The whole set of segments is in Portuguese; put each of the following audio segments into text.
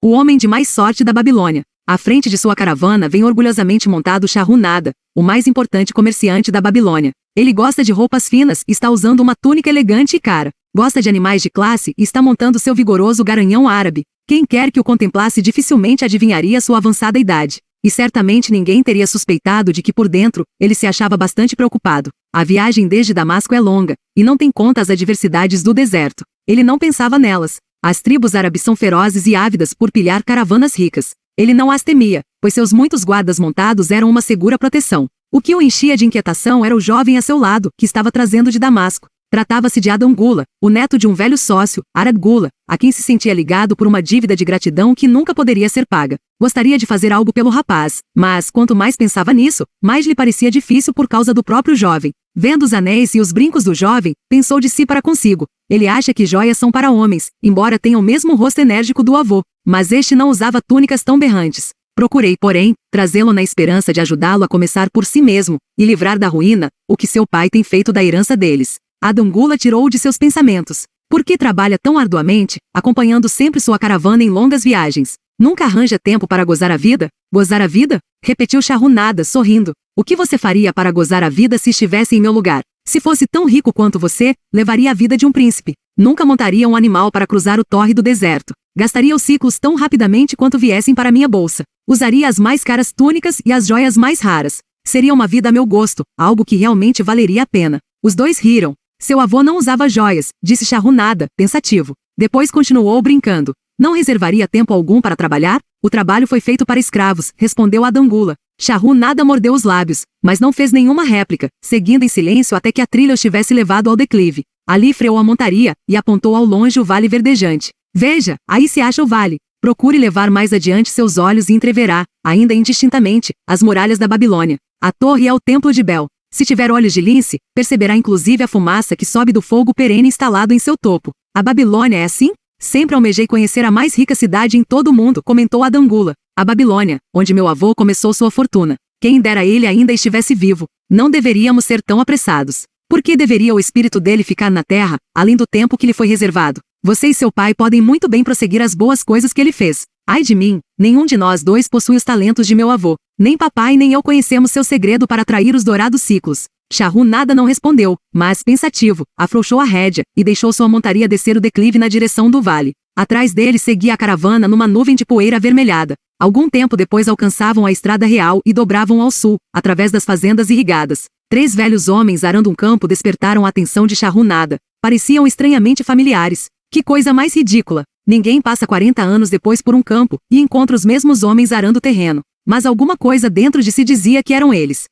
o homem de mais sorte da Babilônia. À frente de sua caravana vem orgulhosamente montado Shahu-Nada, o mais importante comerciante da Babilônia. Ele gosta de roupas finas e está usando uma túnica elegante e cara. Gosta de animais de classe e está montando seu vigoroso garanhão árabe. Quem quer que o contemplasse dificilmente adivinharia sua avançada idade. E certamente ninguém teria suspeitado de que por dentro, ele se achava bastante preocupado. A viagem desde Damasco é longa, e não tem conta as adversidades do deserto. Ele não pensava nelas. As tribos árabes são ferozes e ávidas por pilhar caravanas ricas. Ele não as temia, pois seus muitos guardas montados eram uma segura proteção. O que o enchia de inquietação era o jovem a seu lado, que estava trazendo de Damasco. Tratava-se de Adam Gula, o neto de um velho sócio, Arad Gula, a quem se sentia ligado por uma dívida de gratidão que nunca poderia ser paga. Gostaria de fazer algo pelo rapaz, mas, quanto mais pensava nisso, mais lhe parecia difícil por causa do próprio jovem. Vendo os anéis e os brincos do jovem, pensou de si para consigo. Ele acha que joias são para homens, embora tenha o mesmo rosto enérgico do avô, mas este não usava túnicas tão berrantes. Procurei, porém, trazê-lo na esperança de ajudá-lo a começar por si mesmo, e livrar da ruína, o que seu pai tem feito da herança deles. Adam Gula tirou-o de seus pensamentos. Por que trabalha tão arduamente, acompanhando sempre sua caravana em longas viagens? Nunca arranja tempo para gozar a vida? Gozar a vida? Repetiu Shahu-Nada, sorrindo. O que você faria para gozar a vida se estivesse em meu lugar? Se fosse tão rico quanto você, levaria a vida de um príncipe. Nunca montaria um animal para cruzar o tórrido deserto. Gastaria os ciclos tão rapidamente quanto viessem para minha bolsa. Usaria as mais caras túnicas e as joias mais raras. Seria uma vida a meu gosto, algo que realmente valeria a pena. Os dois riram. Seu avô não usava joias, disse Shahu-Nada, pensativo. Depois continuou brincando. Não reservaria tempo algum para trabalhar? O trabalho foi feito para escravos, respondeu Adam Gula. Shahu-Nada mordeu os lábios, mas não fez nenhuma réplica, seguindo em silêncio até que a trilha os tivesse levado ao declive. Ali freou a montaria, e apontou ao longe o vale verdejante. Veja, aí se acha o vale. Procure levar mais adiante seus olhos e entreverá, ainda indistintamente, as muralhas da Babilônia. A torre é o templo de Bel. Se tiver olhos de lince, perceberá inclusive a fumaça que sobe do fogo perene instalado em seu topo. A Babilônia é assim? Sempre almejei conhecer a mais rica cidade em todo o mundo, comentou Adam Gula. A Babilônia, onde meu avô começou sua fortuna. Quem dera ele ainda estivesse vivo. Não deveríamos ser tão apressados. Por que deveria o espírito dele ficar na terra, além do tempo que lhe foi reservado? Você e seu pai podem muito bem prosseguir as boas coisas que ele fez. Ai de mim, nenhum de nós dois possui os talentos de meu avô. Nem papai nem eu conhecemos seu segredo para atrair os dourados ciclos. Shahu-Nada não respondeu, mas, pensativo, afrouxou a rédea e deixou sua montaria descer o declive na direção do vale. Atrás dele seguia a caravana numa nuvem de poeira avermelhada. Algum tempo depois alcançavam a estrada real e dobravam ao sul, através das fazendas irrigadas. 3 velhos homens arando um campo despertaram a atenção de Shahu-Nada. Pareciam estranhamente familiares. Que coisa mais ridícula! Ninguém passa 40 anos depois por um campo e encontra os mesmos homens arando o terreno. Mas alguma coisa dentro de si dizia que eram eles.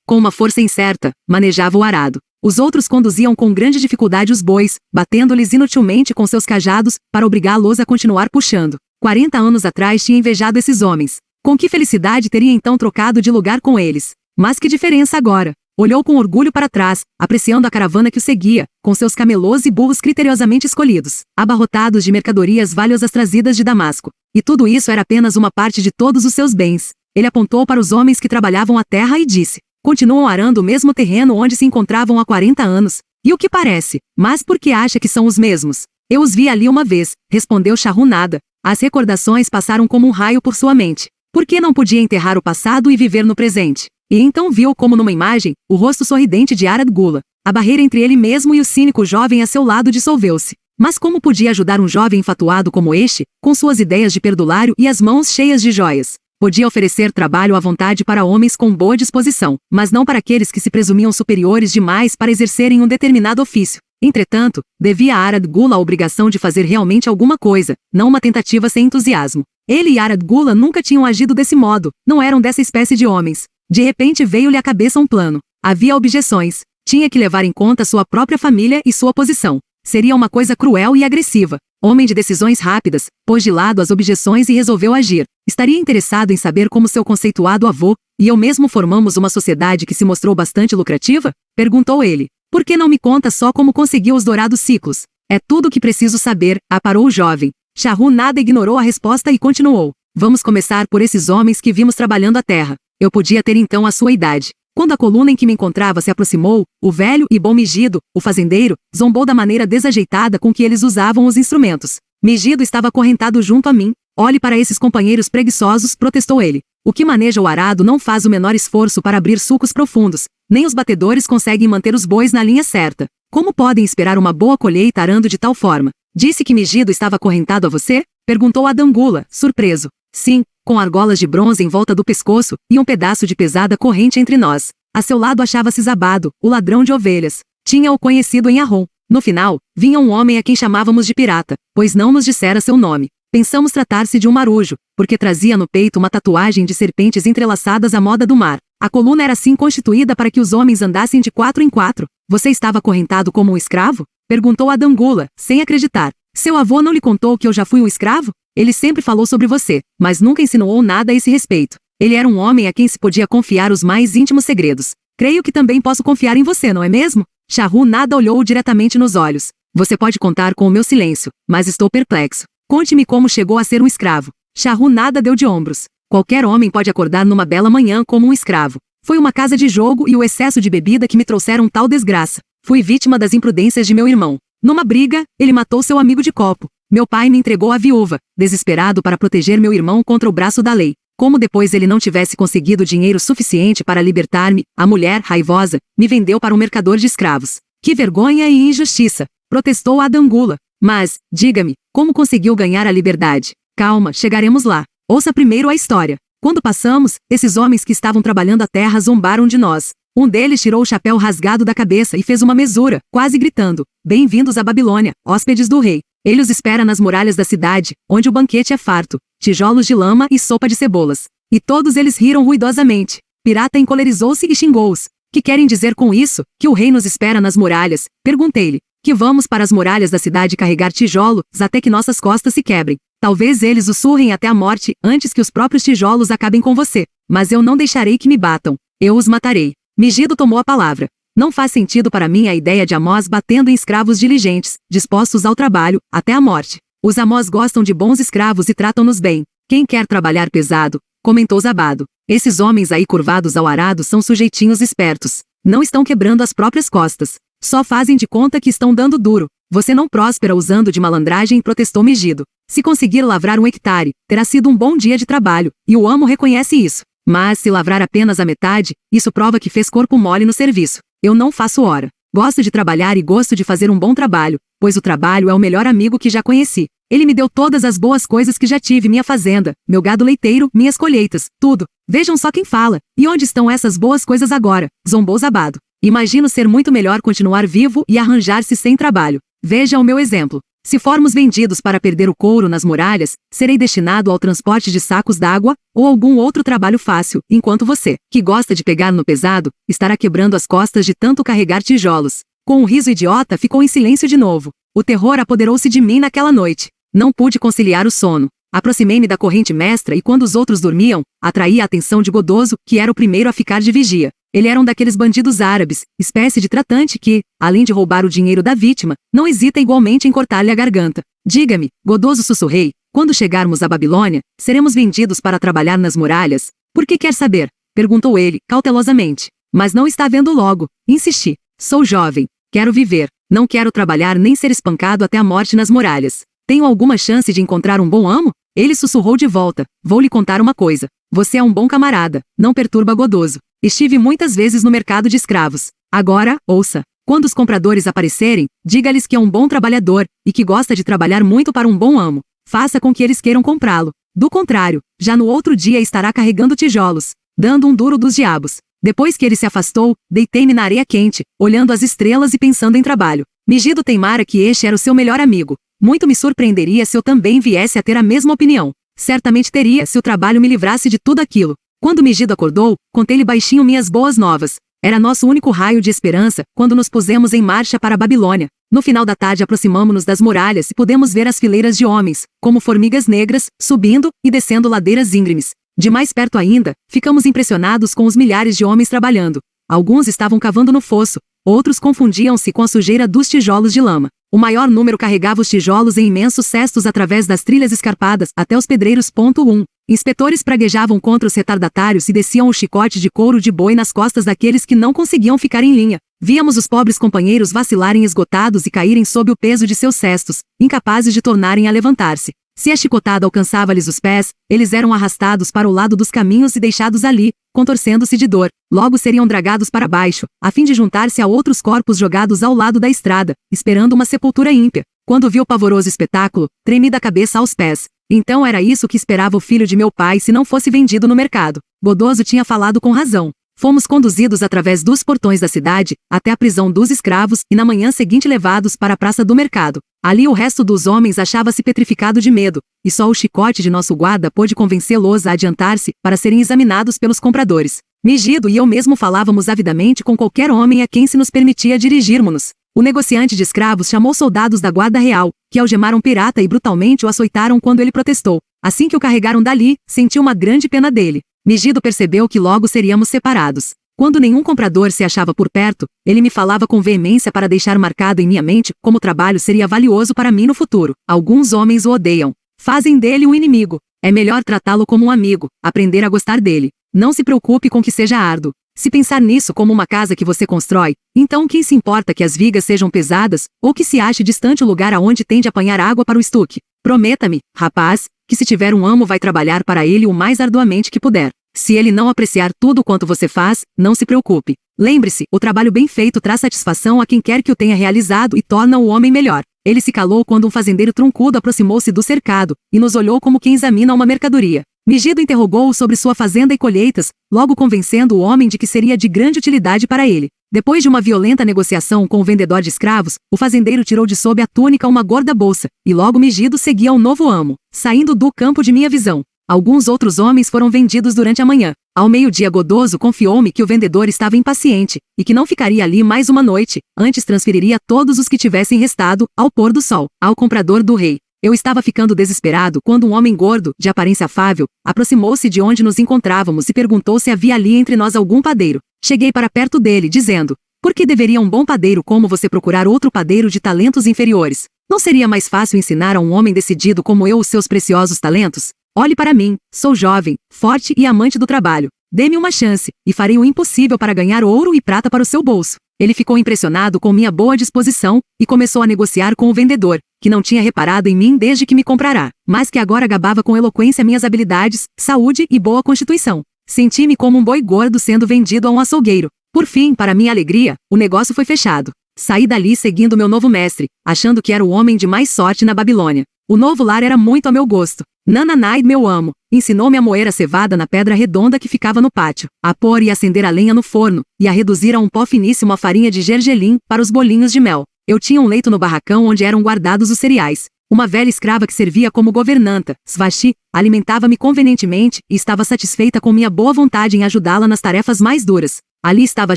Com uma força incerta, manejava o arado. Os outros conduziam com grande dificuldade os bois, batendo-lhes inutilmente com seus cajados, para obrigá-los a continuar puxando. 40 anos atrás tinha invejado esses homens. Com que felicidade teria então trocado de lugar com eles? Mas que diferença agora? Olhou com orgulho para trás, apreciando a caravana que o seguia, com seus camelôs e burros criteriosamente escolhidos, abarrotados de mercadorias valiosas trazidas de Damasco. E tudo isso era apenas uma parte de todos os seus bens. Ele apontou para os homens que trabalhavam a terra e disse: continuam arando o mesmo terreno onde se encontravam há 40 anos. E o que parece? Mas por que acha que são os mesmos? Eu os vi ali uma vez, respondeu Shahu-Nada. As recordações passaram como um raio por sua mente. Por que não podia enterrar o passado e viver no presente? E então viu como numa imagem, o rosto sorridente de Arad Gula. A barreira entre ele mesmo e o cínico jovem a seu lado dissolveu-se. Mas como podia ajudar um jovem enfatuado como este, com suas ideias de perdulário e as mãos cheias de joias? Podia oferecer trabalho à vontade para homens com boa disposição, mas não para aqueles que se presumiam superiores demais para exercerem um determinado ofício. Entretanto, devia a Arad Gula a obrigação de fazer realmente alguma coisa, não uma tentativa sem entusiasmo. Ele e Arad Gula nunca tinham agido desse modo, não eram dessa espécie de homens. De repente veio-lhe à cabeça um plano. Havia objeções. Tinha que levar em conta sua própria família e sua posição. Seria uma coisa cruel e agressiva. Homem de decisões rápidas, pôs de lado as objeções e resolveu agir. Estaria interessado em saber como seu conceituado avô e eu mesmo formamos uma sociedade que se mostrou bastante lucrativa? Perguntou ele. Por que não me conta só como conseguiu os dourados ciclos? É tudo o que preciso saber, aparou o jovem. Shahu-Nada ignorou a resposta e continuou. Vamos começar por esses homens que vimos trabalhando a terra. Eu podia ter então a sua idade. Quando a coluna em que me encontrava se aproximou, o velho e bom Megido, o fazendeiro, zombou da maneira desajeitada com que eles usavam os instrumentos. Megido estava acorrentado junto a mim, Olhe para esses companheiros preguiçosos, protestou ele. O que maneja o arado não faz o menor esforço para abrir sulcos profundos, nem os batedores conseguem manter os bois na linha certa. Como podem esperar uma boa colheita arando de tal forma? Disse que Megido estava acorrentado a você? Perguntou Adangula, surpreso. Sim, com argolas de bronze em volta do pescoço, e um pedaço de pesada corrente entre nós. A seu lado achava-se Zabado, o ladrão de ovelhas. Tinha-o conhecido em Arron. No final, vinha um homem a quem chamávamos de pirata, pois não nos dissera seu nome. Pensamos tratar-se de um marujo, porque trazia no peito uma tatuagem de serpentes entrelaçadas à moda do mar. A coluna era assim constituída para que os homens andassem de 4 em 4. Você estava acorrentado como um escravo? Perguntou Adangula, sem acreditar. Seu avô não lhe contou que eu já fui um escravo? Ele sempre falou sobre você, mas nunca insinuou nada a esse respeito. Ele era um homem a quem se podia confiar os mais íntimos segredos. Creio que também posso confiar em você, não é mesmo? Shahrunada olhou-o diretamente nos olhos. Você pode contar com o meu silêncio, mas estou perplexo. Conte-me como chegou a ser um escravo. Shahrunada deu de ombros. Qualquer homem pode acordar numa bela manhã como um escravo. Foi uma casa de jogo e o excesso de bebida que me trouxeram tal desgraça. Fui vítima das imprudências de meu irmão. Numa briga, ele matou seu amigo de copo. Meu pai me entregou à viúva, desesperado para proteger meu irmão contra o braço da lei. Como depois ele não tivesse conseguido dinheiro suficiente para libertar-me, a mulher, raivosa, me vendeu para um mercador de escravos. Que vergonha e injustiça! Protestou Adangula. Mas, diga-me, como conseguiu ganhar a liberdade? Calma, chegaremos lá. Ouça primeiro a história. Quando passamos, esses homens que estavam trabalhando a terra zombaram de nós. Um deles tirou o chapéu rasgado da cabeça e fez uma mesura, quase gritando: Bem-vindos à Babilônia, hóspedes do rei. Ele os espera nas muralhas da cidade, onde o banquete é farto, tijolos de lama e sopa de cebolas. E todos eles riram ruidosamente. Pirata encolerizou-se e xingou-os. Que querem dizer com isso? Que o rei nos espera nas muralhas? Perguntei-lhe. Que vamos para as muralhas da cidade carregar tijolos até que nossas costas se quebrem. Talvez eles o surrem até a morte antes que os próprios tijolos acabem com você. Mas eu não deixarei que me batam. Eu os matarei. Megido tomou a palavra. Não faz sentido para mim a ideia de Amós batendo em escravos diligentes, dispostos ao trabalho, até a morte. Os Amós gostam de bons escravos e tratam-nos bem. Quem quer trabalhar pesado? Comentou Zabado. Esses homens aí curvados ao arado são sujeitinhos espertos. Não estão quebrando as próprias costas. Só fazem de conta que estão dando duro. Você não próspera usando de malandragem, protestou Megido. Se conseguir lavrar um hectare, terá sido um bom dia de trabalho, e o amo reconhece isso. Mas se lavrar apenas a metade, isso prova que fez corpo mole no serviço. Eu não faço hora. Gosto de trabalhar e gosto de fazer um bom trabalho, pois o trabalho é o melhor amigo que já conheci. Ele me deu todas as boas coisas que já tive, minha fazenda, meu gado leiteiro, minhas colheitas, tudo. Vejam só quem fala. E onde estão essas boas coisas agora? Zombou Zabado. Imagino ser muito melhor continuar vivo e arranjar-se sem trabalho. Veja o meu exemplo. Se formos vendidos para perder o couro nas muralhas, serei destinado ao transporte de sacos d'água ou algum outro trabalho fácil, enquanto você, que gosta de pegar no pesado, estará quebrando as costas de tanto carregar tijolos. Com um riso idiota, ficou em silêncio de novo. O terror apoderou-se de mim naquela noite. Não pude conciliar o sono. Aproximei-me da corrente mestra e quando os outros dormiam, atraí a atenção de Godoso, que era o primeiro a ficar de vigia. Ele era um daqueles bandidos árabes, espécie de tratante que, além de roubar o dinheiro da vítima, não hesita igualmente em cortar-lhe a garganta. Diga-me, Godoso, sussurrei, quando chegarmos à Babilônia, seremos vendidos para trabalhar nas muralhas? Por que quer saber? Perguntou ele, cautelosamente. Mas não está vendo logo. Insisti. Sou jovem. Quero viver. Não quero trabalhar nem ser espancado até a morte nas muralhas. Tenho alguma chance de encontrar um bom amo? Ele sussurrou de volta. Vou lhe contar uma coisa. Você é um bom camarada. Não perturba Godoso. Estive muitas vezes no mercado de escravos. Agora, ouça. Quando os compradores aparecerem, diga-lhes que é um bom trabalhador e que gosta de trabalhar muito para um bom amo. Faça com que eles queiram comprá-lo. Do contrário, já no outro dia estará carregando tijolos, dando um duro dos diabos. Depois que ele se afastou, deitei-me na areia quente, olhando as estrelas e pensando em trabalho. Megido teimara que este era o seu melhor amigo. Muito me surpreenderia se eu também viesse a ter a mesma opinião. Certamente teria se o trabalho me livrasse de tudo aquilo. Quando Megido acordou, contei-lhe baixinho minhas boas novas. Era nosso único raio de esperança quando nos pusemos em marcha para a Babilônia. No final da tarde aproximamo-nos das muralhas e pudemos ver as fileiras de homens, como formigas negras, subindo e descendo ladeiras íngremes. De mais perto ainda, ficamos impressionados com os milhares de homens trabalhando. Alguns estavam cavando no fosso, outros confundiam-se com a sujeira dos tijolos de lama. O maior número carregava os tijolos em imensos cestos através das trilhas escarpadas até os pedreiros. 1. Inspetores praguejavam contra os retardatários e desciam o chicote de couro de boi nas costas daqueles que não conseguiam ficar em linha. Víamos os pobres companheiros vacilarem esgotados e caírem sob o peso de seus cestos, incapazes de tornarem a levantar-se. Se a chicotada alcançava-lhes os pés, eles eram arrastados para o lado dos caminhos e deixados ali, contorcendo-se de dor. Logo seriam dragados para baixo, a fim de juntar-se a outros corpos jogados ao lado da estrada, esperando uma sepultura ímpia. Quando vi o pavoroso espetáculo, tremi da cabeça aos pés. Então era isso que esperava o filho de meu pai se não fosse vendido no mercado. Godoso tinha falado com razão. Fomos conduzidos através dos portões da cidade, até a prisão dos escravos e na manhã seguinte levados para a praça do mercado. Ali o resto dos homens achava-se petrificado de medo, e só o chicote de nosso guarda pôde convencê-los a adiantar-se para serem examinados pelos compradores. Megido e eu mesmo falávamos avidamente com qualquer homem a quem se nos permitia dirigirmos-nos. O negociante de escravos chamou soldados da guarda real, que algemaram o pirata e brutalmente o açoitaram quando ele protestou. Assim que o carregaram dali, senti uma grande pena dele. Megido percebeu que logo seríamos separados. Quando nenhum comprador se achava por perto, ele me falava com veemência para deixar marcado em minha mente como o trabalho seria valioso para mim no futuro. Alguns homens o odeiam. Fazem dele um inimigo. É melhor tratá-lo como um amigo, aprender a gostar dele. Não se preocupe com que seja árduo. Se pensar nisso como uma casa que você constrói, então quem se importa que as vigas sejam pesadas, ou que se ache distante o lugar aonde tem de apanhar água para o estuque? Prometa-me, rapaz, que se tiver um amo vai trabalhar para ele o mais arduamente que puder. Se ele não apreciar tudo quanto você faz, não se preocupe. Lembre-se, o trabalho bem feito traz satisfação a quem quer que o tenha realizado e torna o homem melhor. Ele se calou quando um fazendeiro troncudo aproximou-se do cercado, e nos olhou como quem examina uma mercadoria. Megido interrogou-o sobre sua fazenda e colheitas, logo convencendo o homem de que seria de grande utilidade para ele. Depois de uma violenta negociação com o vendedor de escravos, o fazendeiro tirou de sob a túnica uma gorda bolsa, e logo Megido seguia ao novo amo, saindo do campo de minha visão. Alguns outros homens foram vendidos durante a manhã. Ao meio-dia Godoso confiou-me que o vendedor estava impaciente, e que não ficaria ali mais uma noite, antes transferiria todos os que tivessem restado, ao pôr do sol, ao comprador do rei. Eu estava ficando desesperado quando um homem gordo, de aparência afável, aproximou-se de onde nos encontrávamos e perguntou se havia ali entre nós algum padeiro. Cheguei para perto dele, dizendo: por que deveria um bom padeiro como você procurar outro padeiro de talentos inferiores? Não seria mais fácil ensinar a um homem decidido como eu os seus preciosos talentos? Olhe para mim, sou jovem, forte e amante do trabalho. Dê-me uma chance, e farei o impossível para ganhar ouro e prata para o seu bolso. Ele ficou impressionado com minha boa disposição, e começou a negociar com o vendedor, que não tinha reparado em mim desde que me comprara, mas que agora gabava com eloquência minhas habilidades, saúde e boa constituição. Senti-me como um boi gordo sendo vendido a um açougueiro. Por fim, para minha alegria, o negócio foi fechado. Saí dali seguindo meu novo mestre, achando que era o homem de mais sorte na Babilônia. O novo lar era muito a meu gosto. Nananai, meu amo, ensinou-me a moer a cevada na pedra redonda que ficava no pátio, a pôr e acender a lenha no forno, e a reduzir a um pó finíssimo a farinha de gergelim para os bolinhos de mel. Eu tinha um leito no barracão onde eram guardados os cereais. Uma velha escrava que servia como governanta, Svasti, alimentava-me convenientemente e estava satisfeita com minha boa vontade em ajudá-la nas tarefas mais duras. Ali estava a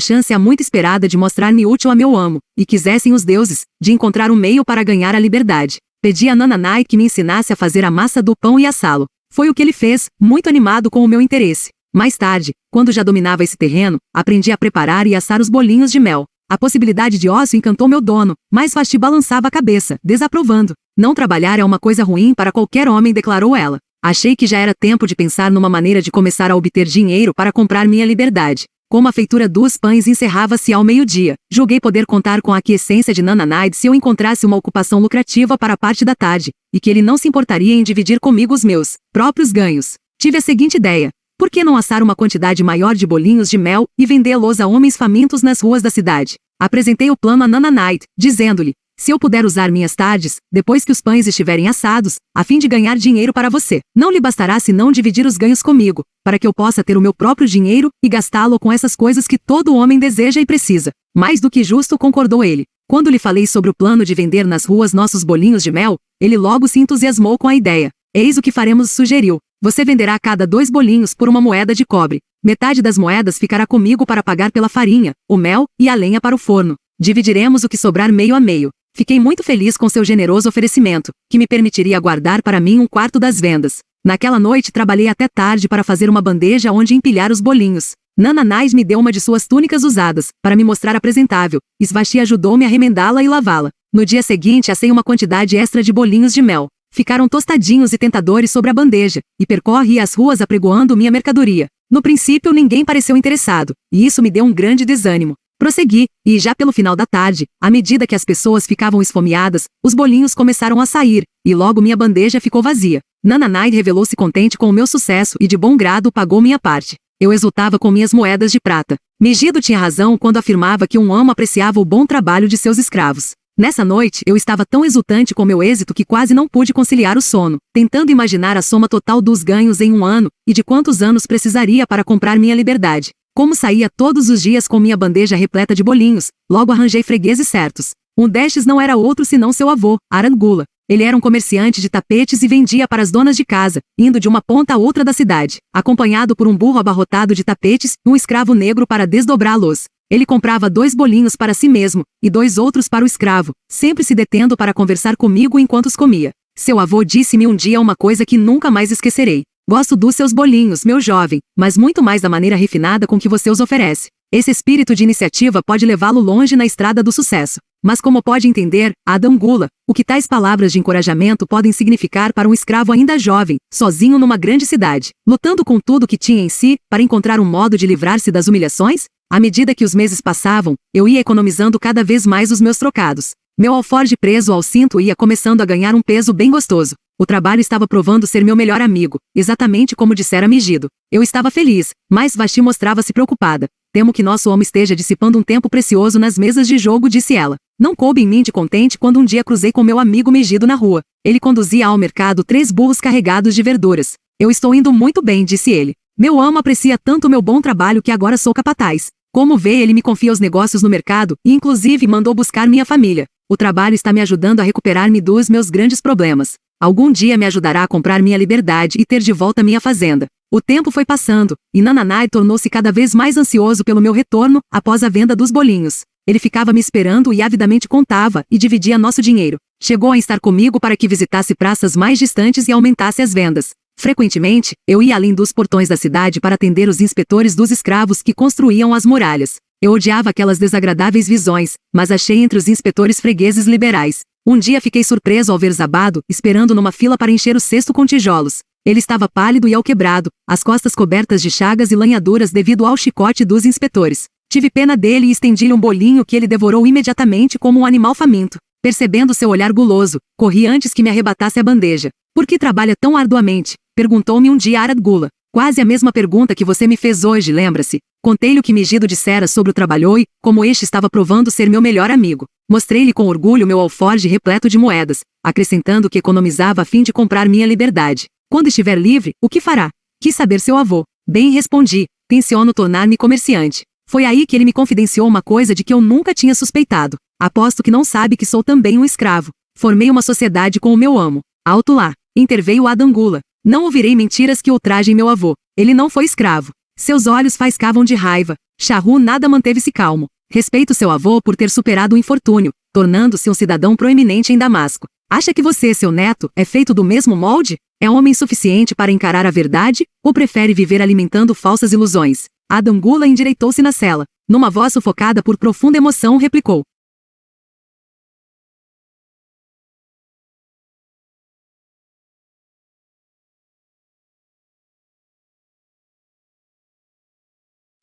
chance há muito esperada de mostrar-me útil a meu amo, e quisessem os deuses, de encontrar um meio para ganhar a liberdade. Pedi a Nananai que me ensinasse a fazer a massa do pão e assá-lo. Foi o que ele fez, muito animado com o meu interesse. Mais tarde, quando já dominava esse terreno, aprendi a preparar e assar os bolinhos de mel. A possibilidade de ócio encantou meu dono, mas Vasti balançava a cabeça, desaprovando. Não trabalhar é uma coisa ruim para qualquer homem, declarou ela. Achei que já era tempo de pensar numa maneira de começar a obter dinheiro para comprar minha liberdade. Como a feitura dos pães encerrava-se ao meio-dia, julguei poder contar com a aquiescência de Nananai se eu encontrasse uma ocupação lucrativa para a parte da tarde, e que ele não se importaria em dividir comigo os meus próprios ganhos. Tive a seguinte ideia: por que não assar uma quantidade maior de bolinhos de mel e vendê-los a homens famintos nas ruas da cidade? Apresentei o plano a Nananai, dizendo-lhe: se eu puder usar minhas tardes, depois que os pães estiverem assados, a fim de ganhar dinheiro para você, não lhe bastará senão dividir os ganhos comigo, para que eu possa ter o meu próprio dinheiro e gastá-lo com essas coisas que todo homem deseja e precisa. Mais do que justo, concordou ele. Quando lhe falei sobre o plano de vender nas ruas nossos bolinhos de mel, ele logo se entusiasmou com a ideia. Eis o que faremos, sugeriu. Você venderá cada 2 bolinhos por uma moeda de cobre. Metade das moedas ficará comigo para pagar pela farinha, o mel e a lenha para o forno. Dividiremos o que sobrar meio a meio. Fiquei muito feliz com seu generoso oferecimento, que me permitiria guardar para mim 1/4 das vendas. Naquela noite trabalhei até tarde para fazer uma bandeja onde empilhar os bolinhos. Nananai me deu uma de suas túnicas usadas, para me mostrar apresentável. Svasti ajudou-me a remendá-la e lavá-la. No dia seguinte assei uma quantidade extra de bolinhos de mel. Ficaram tostadinhos e tentadores sobre a bandeja, e percorri as ruas apregoando minha mercadoria. No princípio ninguém pareceu interessado, e isso me deu um grande desânimo. Prossegui, e já pelo final da tarde, à medida que as pessoas ficavam esfomeadas, os bolinhos começaram a sair, e logo minha bandeja ficou vazia. Nananai revelou-se contente com o meu sucesso e de bom grado pagou minha parte. Eu exultava com minhas moedas de prata. Megido tinha razão quando afirmava que um amo apreciava o bom trabalho de seus escravos. Nessa noite, eu estava tão exultante com meu êxito que quase não pude conciliar o sono, tentando imaginar a soma total dos ganhos em um ano, e de quantos anos precisaria para comprar minha liberdade. Como saía todos os dias com minha bandeja repleta de bolinhos, logo arranjei fregueses certos. Um destes não era outro senão seu avô, Arangula. Ele era um comerciante de tapetes e vendia para as donas de casa, indo de uma ponta a outra da cidade, acompanhado por um burro abarrotado de tapetes e um escravo negro para desdobrá-los. Ele comprava 2 bolinhos para si mesmo, e 2 outros para o escravo, sempre se detendo para conversar comigo enquanto os comia. Seu avô disse-me um dia uma coisa que nunca mais esquecerei. Gosto dos seus bolinhos, meu jovem, mas muito mais da maneira refinada com que você os oferece. Esse espírito de iniciativa pode levá-lo longe na estrada do sucesso. Mas como pode entender, Adangula, o que tais palavras de encorajamento podem significar para um escravo ainda jovem, sozinho numa grande cidade, lutando com tudo que tinha em si, para encontrar um modo de livrar-se das humilhações? À medida que os meses passavam, eu ia economizando cada vez mais os meus trocados. Meu alforje preso ao cinto ia começando a ganhar um peso bem gostoso. O trabalho estava provando ser meu melhor amigo, exatamente como dissera Megido. Eu estava feliz, mas Vashti mostrava-se preocupada. Temo que nosso homem esteja dissipando um tempo precioso nas mesas de jogo, disse ela. Não coube em mim de contente quando um dia cruzei com meu amigo Megido na rua. Ele conduzia ao mercado 3 burros carregados de verduras. Eu estou indo muito bem, disse ele. Meu amo aprecia tanto o meu bom trabalho que agora sou capataz. Como vê, ele me confia os negócios no mercado e inclusive mandou buscar minha família. O trabalho está me ajudando a recuperar-me dos meus grandes problemas. Algum dia me ajudará a comprar minha liberdade e ter de volta minha fazenda. O tempo foi passando, e Nananai tornou-se cada vez mais ansioso pelo meu retorno após a venda dos bolinhos. Ele ficava me esperando e avidamente contava e dividia nosso dinheiro. Chegou a estar comigo para que visitasse praças mais distantes e aumentasse as vendas. Frequentemente, eu ia além dos portões da cidade para atender os inspetores dos escravos que construíam as muralhas. Eu odiava aquelas desagradáveis visões, mas achei entre os inspetores fregueses liberais. Um dia fiquei surpreso ao ver Zabado, esperando numa fila para encher o cesto com tijolos. Ele estava pálido e alquebrado, as costas cobertas de chagas e lanhaduras devido ao chicote dos inspetores. Tive pena dele e estendi-lhe um bolinho que ele devorou imediatamente como um animal faminto. Percebendo seu olhar guloso, corri antes que me arrebatasse a bandeja. Por que trabalha tão arduamente? Perguntou-me um dia Arangula. Quase a mesma pergunta que você me fez hoje, lembra-se? Contei-lhe o que Megido dissera sobre o trabalho e, como este estava provando ser meu melhor amigo. Mostrei-lhe com orgulho meu alforje repleto de moedas, acrescentando que economizava a fim de comprar minha liberdade. Quando estiver livre, o que fará? Quis saber seu avô. Bem, respondi, tenciono tornar-me comerciante. Foi aí que ele me confidenciou uma coisa de que eu nunca tinha suspeitado. Aposto que não sabe que sou também um escravo. Formei uma sociedade com o meu amo. Alto lá. Interveio Adangula. Não ouvirei mentiras que ultrajem meu avô. Ele não foi escravo. Seus olhos faiscavam de raiva. Shahrukh nada manteve-se calmo. Respeito seu avô por ter superado o infortúnio, tornando-se um cidadão proeminente em Damasco. Acha que você, seu neto, é feito do mesmo molde? É homem suficiente para encarar a verdade, ou prefere viver alimentando falsas ilusões? Adangula endireitou-se na cela. Numa voz sufocada por profunda emoção, replicou.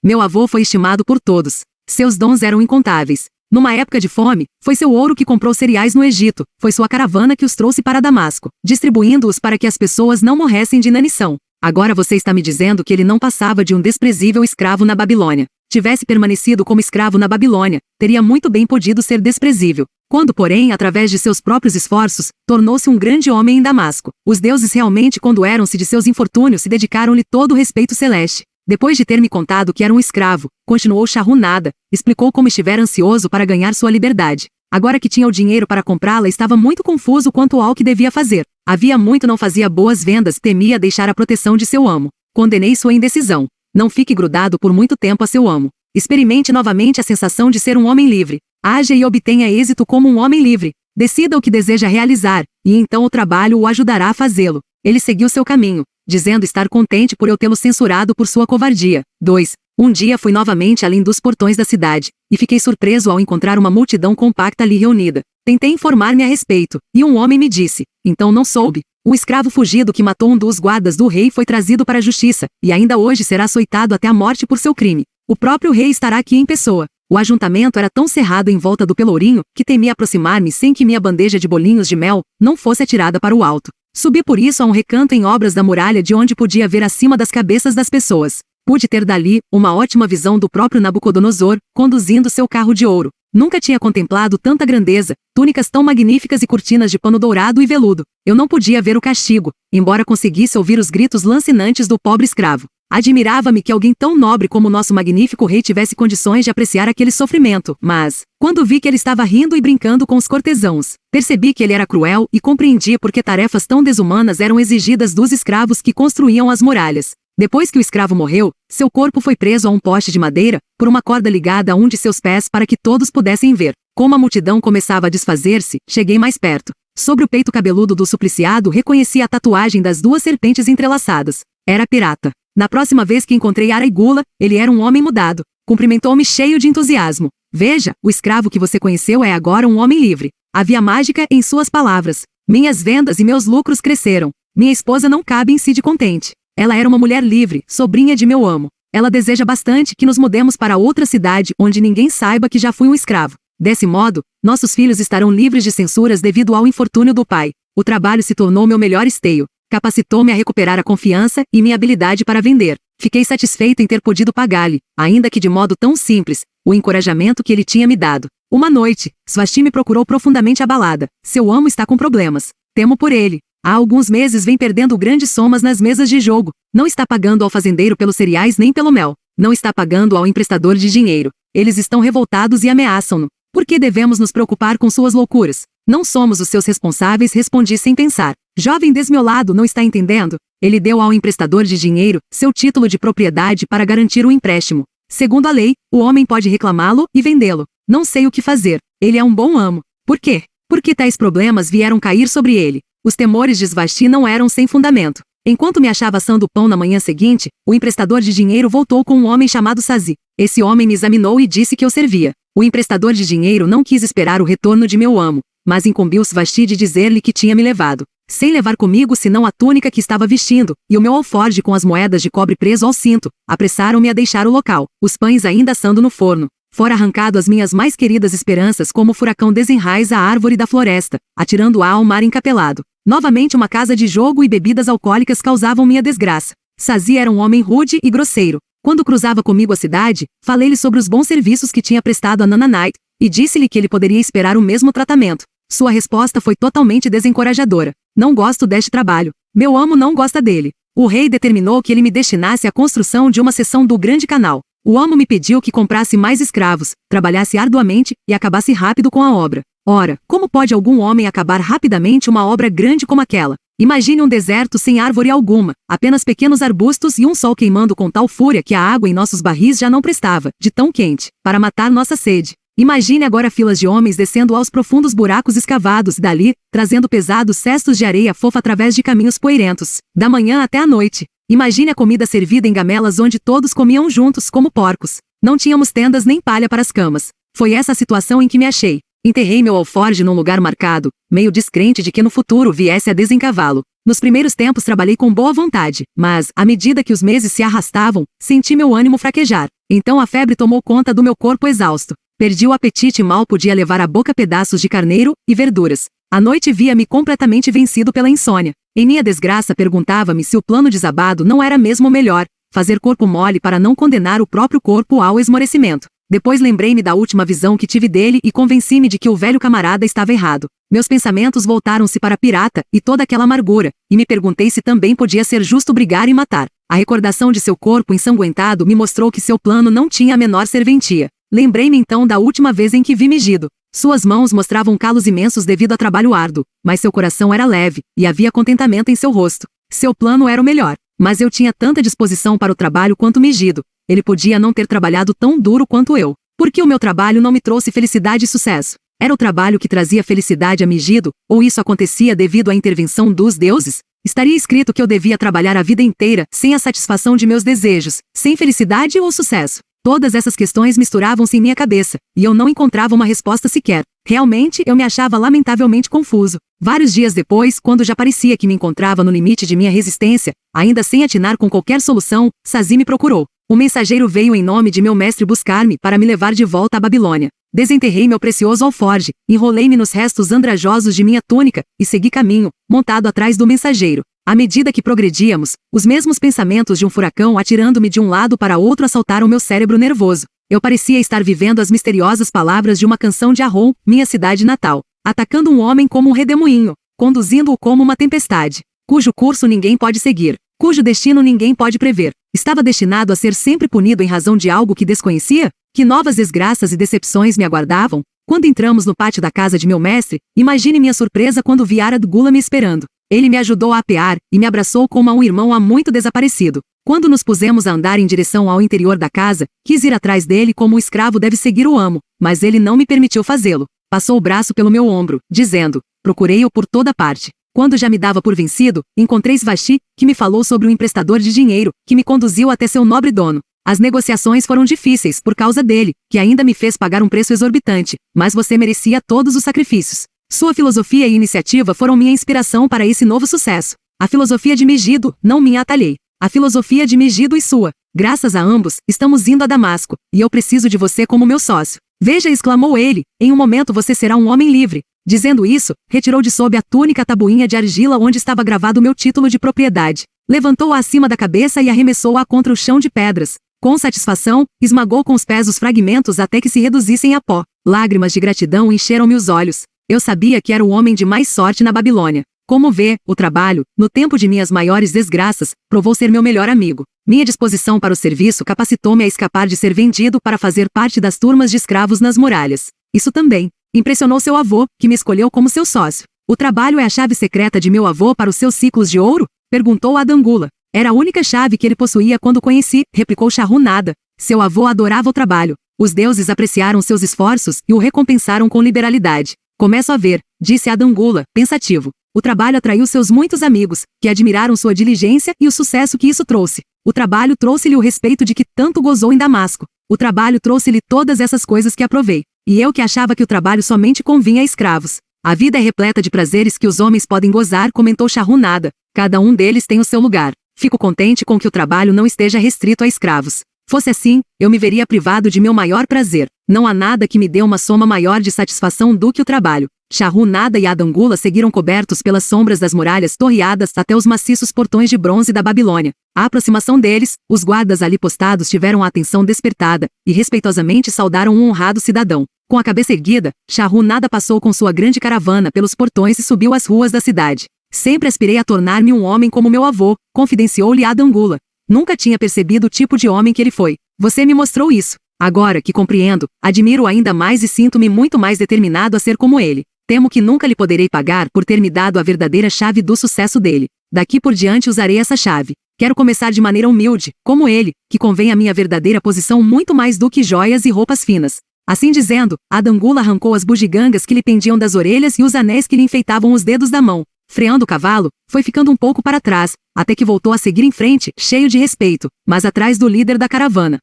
Meu avô foi estimado por todos. Seus dons eram incontáveis. Numa época de fome, foi seu ouro que comprou cereais no Egito, foi sua caravana que os trouxe para Damasco, distribuindo-os para que as pessoas não morressem de inanição. Agora você está me dizendo que ele não passava de um desprezível escravo na Babilônia. Tivesse permanecido como escravo na Babilônia, teria muito bem podido ser desprezível. Quando, porém, através de seus próprios esforços, tornou-se um grande homem em Damasco, os deuses realmente condoeram-se de seus infortúnios e dedicaram-lhe todo o respeito celeste. Depois de ter me contado que era um escravo, continuou Shahrukh nada, explicou como estivera ansioso para ganhar sua liberdade. Agora que tinha o dinheiro para comprá-la, estava muito confuso quanto ao que devia fazer. Havia muito não fazia boas vendas, temia deixar a proteção de seu amo. Condenei sua indecisão. Não fique grudado por muito tempo a seu amo. Experimente novamente a sensação de ser um homem livre. Haja e obtenha êxito como um homem livre. Decida o que deseja realizar, e então o trabalho o ajudará a fazê-lo. Ele seguiu seu caminho, dizendo estar contente por eu tê-lo censurado por sua covardia. 2. Um dia fui novamente além dos portões da cidade, e fiquei surpreso ao encontrar uma multidão compacta ali reunida. Tentei informar-me a respeito, e um homem me disse, então não soube. Um escravo fugido que matou um dos guardas do rei foi trazido para a justiça, e ainda hoje será açoitado até a morte por seu crime. O próprio rei estará aqui em pessoa. O ajuntamento era tão cerrado em volta do pelourinho que temia aproximar-me sem que minha bandeja de bolinhos de mel não fosse atirada para o alto. Subi por isso a um recanto em obras da muralha de onde podia ver acima das cabeças das pessoas. Pude ter dali uma ótima visão do próprio Nabucodonosor, conduzindo seu carro de ouro. Nunca tinha contemplado tanta grandeza, túnicas tão magníficas e cortinas de pano dourado e veludo. Eu não podia ver o castigo, embora conseguisse ouvir os gritos lancinantes do pobre escravo. Admirava-me que alguém tão nobre como o nosso magnífico rei tivesse condições de apreciar aquele sofrimento, mas, quando vi que ele estava rindo e brincando com os cortesãos, percebi que ele era cruel e compreendi por que tarefas tão desumanas eram exigidas dos escravos que construíam as muralhas. Depois que o escravo morreu, seu corpo foi preso a um poste de madeira, por uma corda ligada a um de seus pés para que todos pudessem ver. Como a multidão começava a desfazer-se, cheguei mais perto. Sobre o peito cabeludo do supliciado reconheci a tatuagem das 2 serpentes entrelaçadas. Era pirata. Na próxima vez que encontrei Araigula, ele era um homem mudado. Cumprimentou-me cheio de entusiasmo. Veja, o escravo que você conheceu é agora um homem livre. Havia mágica em suas palavras. Minhas vendas e meus lucros cresceram. Minha esposa não cabe em si de contente. Ela era uma mulher livre, sobrinha de meu amo. Ela deseja bastante que nos mudemos para outra cidade onde ninguém saiba que já fui um escravo. Desse modo, nossos filhos estarão livres de censuras devido ao infortúnio do pai. O trabalho se tornou meu melhor esteio. Capacitou-me a recuperar a confiança e minha habilidade para vender. Fiquei satisfeito em ter podido pagar-lhe, ainda que de modo tão simples, o encorajamento que ele tinha me dado. Uma noite, Svasti me procurou profundamente abalada. Seu amo está com problemas. Temo por ele. Há alguns meses vem perdendo grandes somas nas mesas de jogo. Não está pagando ao fazendeiro pelos cereais nem pelo mel. Não está pagando ao emprestador de dinheiro. Eles estão revoltados e ameaçam-no. Por que devemos nos preocupar com suas loucuras? Não somos os seus responsáveis, respondi sem pensar. Jovem desmiolado, não está entendendo? Ele deu ao emprestador de dinheiro seu título de propriedade para garantir o empréstimo. Segundo a lei, o homem pode reclamá-lo e vendê-lo. Não sei o que fazer. Ele é um bom amo. Por quê? Porque tais problemas vieram cair sobre ele. Os temores de Svasti não eram sem fundamento. Enquanto me achava assando pão na manhã seguinte, o emprestador de dinheiro voltou com um homem chamado Sazi. Esse homem me examinou e disse que eu servia. O emprestador de dinheiro não quis esperar o retorno de meu amo, mas incumbiu Svasti de dizer-lhe que tinha me levado, sem levar comigo senão a túnica que estava vestindo, e o meu alforje com as moedas de cobre preso ao cinto. Apressaram-me a deixar o local, os pães ainda assando no forno. Fora arrancado as minhas mais queridas esperanças como o furacão desenraiza a árvore da floresta, atirando-a ao mar encapelado. Novamente uma casa de jogo e bebidas alcoólicas causavam minha desgraça. Sazi era um homem rude e grosseiro. Quando cruzava comigo a cidade, falei-lhe sobre os bons serviços que tinha prestado a Nana Knight, e disse-lhe que ele poderia esperar o mesmo tratamento. Sua resposta foi totalmente desencorajadora. Não gosto deste trabalho. Meu amo não gosta dele. O rei determinou que ele me destinasse à construção de uma seção do Grande Canal. O amo me pediu que comprasse mais escravos, trabalhasse arduamente e acabasse rápido com a obra. Ora, como pode algum homem acabar rapidamente uma obra grande como aquela? Imagine um deserto sem árvore alguma, apenas pequenos arbustos e um sol queimando com tal fúria que a água em nossos barris já não prestava, de tão quente, para matar nossa sede. Imagine agora filas de homens descendo aos profundos buracos escavados dali, trazendo pesados cestos de areia fofa através de caminhos poeirentos, da manhã até a noite. Imagine a comida servida em gamelas onde todos comiam juntos como porcos. Não tínhamos tendas nem palha para as camas. Foi essa a situação em que me achei. Enterrei meu alforje num lugar marcado, meio descrente de que no futuro viesse a desencavá-lo. Nos primeiros tempos trabalhei com boa vontade, mas, à medida que os meses se arrastavam, senti meu ânimo fraquejar. Então a febre tomou conta do meu corpo exausto. Perdi o apetite e mal podia levar à boca pedaços de carneiro e verduras. À noite via-me completamente vencido pela insônia. Em minha desgraça perguntava-me se o plano desabado não era mesmo o melhor, fazer corpo mole para não condenar o próprio corpo ao esmorecimento. Depois lembrei-me da última visão que tive dele e convenci-me de que o velho camarada estava errado. Meus pensamentos voltaram-se para a pirata e toda aquela amargura, e me perguntei se também podia ser justo brigar e matar. A recordação de seu corpo ensanguentado me mostrou que seu plano não tinha a menor serventia. Lembrei-me então da última vez em que vi Megido. Suas mãos mostravam calos imensos devido a trabalho árduo, mas seu coração era leve, e havia contentamento em seu rosto. Seu plano era o melhor, mas eu tinha tanta disposição para o trabalho quanto Megido. Ele podia não ter trabalhado tão duro quanto eu. Por que o meu trabalho não me trouxe felicidade e sucesso? Era o trabalho que trazia felicidade a Megido, ou isso acontecia devido à intervenção dos deuses? Estaria escrito que eu devia trabalhar a vida inteira, sem a satisfação de meus desejos, sem felicidade ou sucesso. Todas essas questões misturavam-se em minha cabeça, e eu não encontrava uma resposta sequer. Realmente, eu me achava lamentavelmente confuso. Vários dias depois, quando já parecia que me encontrava no limite de minha resistência, ainda sem atinar com qualquer solução, Sazi me procurou. O mensageiro veio em nome de meu mestre buscar-me para me levar de volta à Babilônia. Desenterrei meu precioso alforje, enrolei-me nos restos andrajosos de minha túnica, e segui caminho, montado atrás do mensageiro. À medida que progredíamos, os mesmos pensamentos de um furacão atirando-me de um lado para outro assaltaram meu cérebro nervoso. Eu parecia estar vivendo as misteriosas palavras de uma canção de Arron, minha cidade natal, atacando um homem como um redemoinho, conduzindo-o como uma tempestade, cujo curso ninguém pode seguir, cujo destino ninguém pode prever. Estava destinado a ser sempre punido em razão de algo que desconhecia? Que novas desgraças e decepções me aguardavam? Quando entramos no pátio da casa de meu mestre, imagine minha surpresa quando vi Ardgula me esperando. Ele me ajudou a apear e me abraçou como a um irmão há muito desaparecido. Quando nos pusemos a andar em direção ao interior da casa, quis ir atrás dele como um escravo deve seguir o amo, mas ele não me permitiu fazê-lo. Passou o braço pelo meu ombro, dizendo: procurei-o por toda parte. Quando já me dava por vencido, encontrei Svasti, que me falou sobre um emprestador de dinheiro, que me conduziu até seu nobre dono. As negociações foram difíceis por causa dele, que ainda me fez pagar um preço exorbitante, mas você merecia todos os sacrifícios. Sua filosofia e iniciativa foram minha inspiração para esse novo sucesso. A filosofia de Megido, não minha atalhei. A filosofia de Megido e sua. Graças a ambos, estamos indo a Damasco, e eu preciso de você como meu sócio. Veja, exclamou ele, em um momento você será um homem livre. Dizendo isso, retirou de sob a túnica a tabuinha de argila onde estava gravado meu título de propriedade. Levantou-a acima da cabeça e arremessou-a contra o chão de pedras. Com satisfação, esmagou com os pés os fragmentos até que se reduzissem a pó. Lágrimas de gratidão encheram-me os olhos. Eu sabia que era o homem de mais sorte na Babilônia. Como vê, o trabalho, no tempo de minhas maiores desgraças, provou ser meu melhor amigo. Minha disposição para o serviço capacitou-me a escapar de ser vendido para fazer parte das turmas de escravos nas muralhas. Isso também impressionou seu avô, que me escolheu como seu sócio. O trabalho é a chave secreta de meu avô para os seus ciclos de ouro? Perguntou Ardgula. Era a única chave que ele possuía quando o conheci, replicou Shahrunada. Seu avô adorava o trabalho. Os deuses apreciaram seus esforços e o recompensaram com liberalidade. Começo a ver, disse Ardgula, pensativo. O trabalho atraiu seus muitos amigos, que admiraram sua diligência e o sucesso que isso trouxe. O trabalho trouxe-lhe o respeito de que tanto gozou em Damasco. O trabalho trouxe-lhe todas essas coisas que aprovei. E eu que achava que o trabalho somente convinha a escravos. A vida é repleta de prazeres que os homens podem gozar, comentou Shahrunada. Cada um deles tem o seu lugar. Fico contente com que o trabalho não esteja restrito a escravos. Fosse assim, eu me veria privado de meu maior prazer. Não há nada que me dê uma soma maior de satisfação do que o trabalho. Shahrunada e Ardgula seguiram cobertos pelas sombras das muralhas torreadas até os maciços portões de bronze da Babilônia. À aproximação deles, os guardas ali postados tiveram a atenção despertada, e respeitosamente saudaram um honrado cidadão. Com a cabeça erguida, Shahrunada passou com sua grande caravana pelos portões e subiu as ruas da cidade. Sempre aspirei a tornar-me um homem como meu avô, confidenciou-lhe Ardgula. Nunca tinha percebido o tipo de homem que ele foi. Você me mostrou isso. Agora que compreendo, admiro ainda mais e sinto-me muito mais determinado a ser como ele. Temo que nunca lhe poderei pagar por ter me dado a verdadeira chave do sucesso dele. Daqui por diante usarei essa chave. Quero começar de maneira humilde, como ele, que convém à minha verdadeira posição muito mais do que joias e roupas finas. Assim dizendo, Ardgula arrancou as bugigangas que lhe pendiam das orelhas e os anéis que lhe enfeitavam os dedos da mão. Freando o cavalo, foi ficando um pouco para trás, até que voltou a seguir em frente, cheio de respeito, mas atrás do líder da caravana.